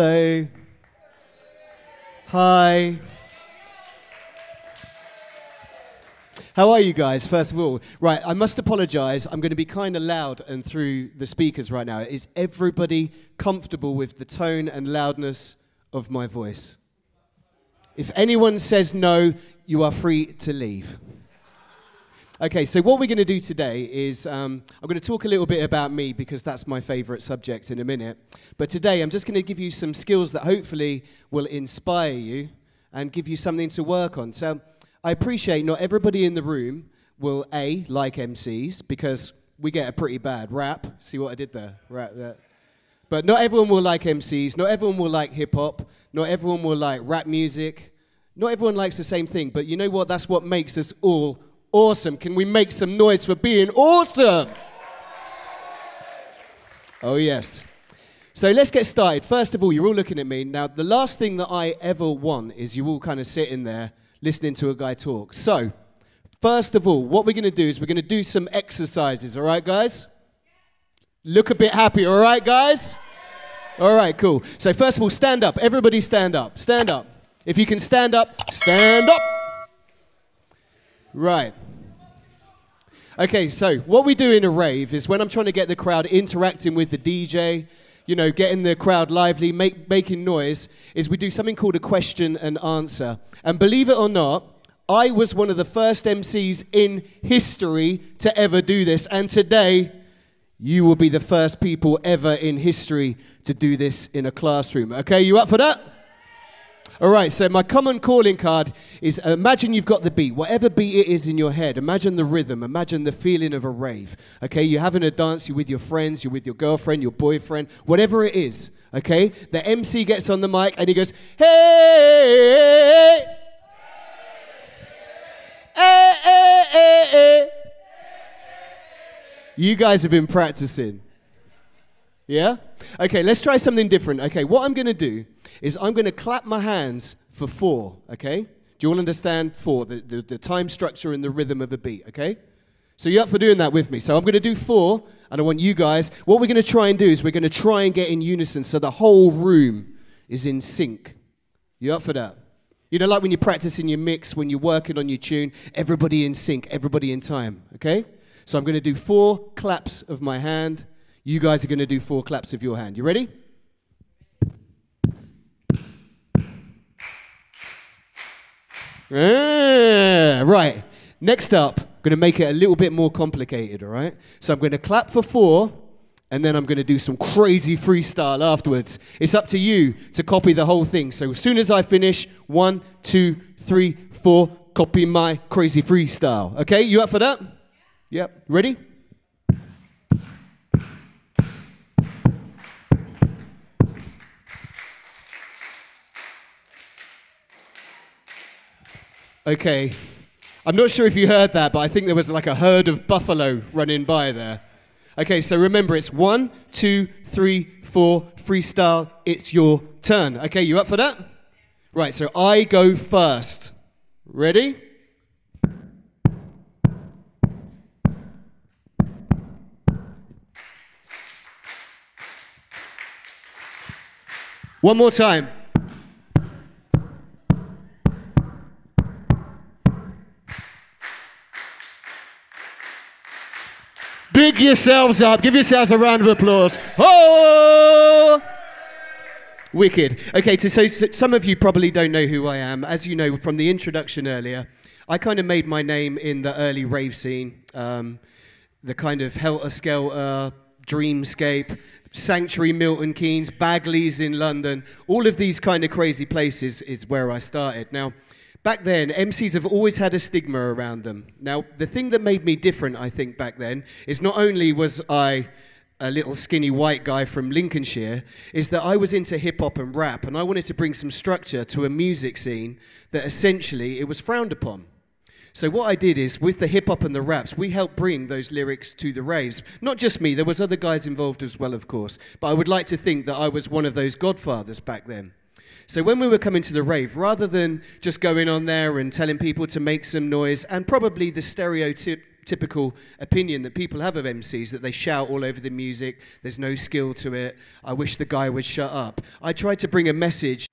Hello. Hi. How are you guys, first of all? Right, I must apologize. I'm going to be kind of loud and through the speakers right now. Is everybody comfortable with the tone and loudness of my voice? If anyone says no, you are free to leave. Okay, so what we're going to do today is I'm going to talk a little bit about me because that's my favorite subject in a minute. But today I'm just going to give you some skills that hopefully will inspire you and give you something to work on. So I appreciate not everybody in the room will, A, like MCs because we get a pretty bad rap. See what I did there? Rap. But not everyone will like MCs. Not everyone will like hip-hop. Not everyone will like rap music. Not everyone likes the same thing. But you know what? That's what makes us all awesome. Can we make some noise for being awesome? Oh, yes. So let's get started. First of all, you're all looking at me. Now, the last thing that I ever want is you all kind of sitting there listening to a guy talk. So, first of all, what we're going to do is we're going to do some exercises. All right, guys? Look a bit happy. All right, guys? All right, cool. So, first of all, stand up. Everybody stand up. Stand up. If you can stand up, stand up. Right. Okay, so what we do in a rave is when I'm trying to get the crowd interacting with the DJ, you know, getting the crowd lively, making noise, is we do something called a question and answer. And believe it or not, I was one of the first MCs in history to ever do this. And today, you will be the first people ever in history to do this in a classroom. Okay, you up for that? All right, so my common calling card is imagine you've got the beat, whatever beat it is in your head. Imagine the rhythm, imagine the feeling of a rave. Okay, you're having a dance, you're with your friends, you're with your girlfriend, your boyfriend, whatever it is. Okay, the MC gets on the mic and he goes, hey, hey, hey, hey, hey. You guys have been practicing. Yeah? Okay, let's try something different. Okay, what I'm going to do is I'm going to clap my hands for 4, okay? Do you all understand 4, the time structure and the rhythm of a beat, okay? So you're up for doing that with me. So I'm going to do 4, and I want you guys, what we're going to try and do is we're going to try and get in unison so the whole room is in sync. You up for that? You know, like when you're practicing your mix, when you're working on your tune, everybody in sync, everybody in time, okay? So I'm going to do 4 claps of my hand. You guys are going to do 4 claps of your hand. You ready? Right. Next up, I'm going to make it a little bit more complicated, all right? So I'm going to clap for 4, and then I'm going to do some crazy freestyle afterwards. It's up to you to copy the whole thing. So as soon as I finish, 1, 2, 3, 4, copy my crazy freestyle. Okay, you up for that? Yep. Ready? Okay, I'm not sure if you heard that, but I think there was like a herd of buffalo running by there. Okay, so remember, it's 1, 2, 3, 4, freestyle, it's your turn. Okay, you up for that? Right, so I go first. Ready? One more time. Big yourselves up. Give yourselves a round of applause. Oh! Wicked. Okay, so some of you probably don't know who I am. As you know from the introduction earlier, I kind of made my name in the early rave scene. The kind of helter-skelter, dreamscape, Sanctuary, Milton Keynes, Bagley's in London. All of these kind of crazy places is where I started. Now, back then, MCs have always had a stigma around them. Now, the thing that made me different, I think, back then, is not only was I a little skinny white guy from Lincolnshire, is that I was into hip-hop and rap, and I wanted to bring some structure to a music scene that essentially it was frowned upon. So what I did is, with the hip-hop and the raps, we helped bring those lyrics to the raves. Not just me, there was other guys involved as well, of course, but I would like to think that I was one of those godfathers back then. So when we were coming to the rave, rather than just going on there and telling people to make some noise, and probably the typical opinion that people have of MCs, that they shout all over the music, there's no skill to it, I wish the guy would shut up. I tried to bring a message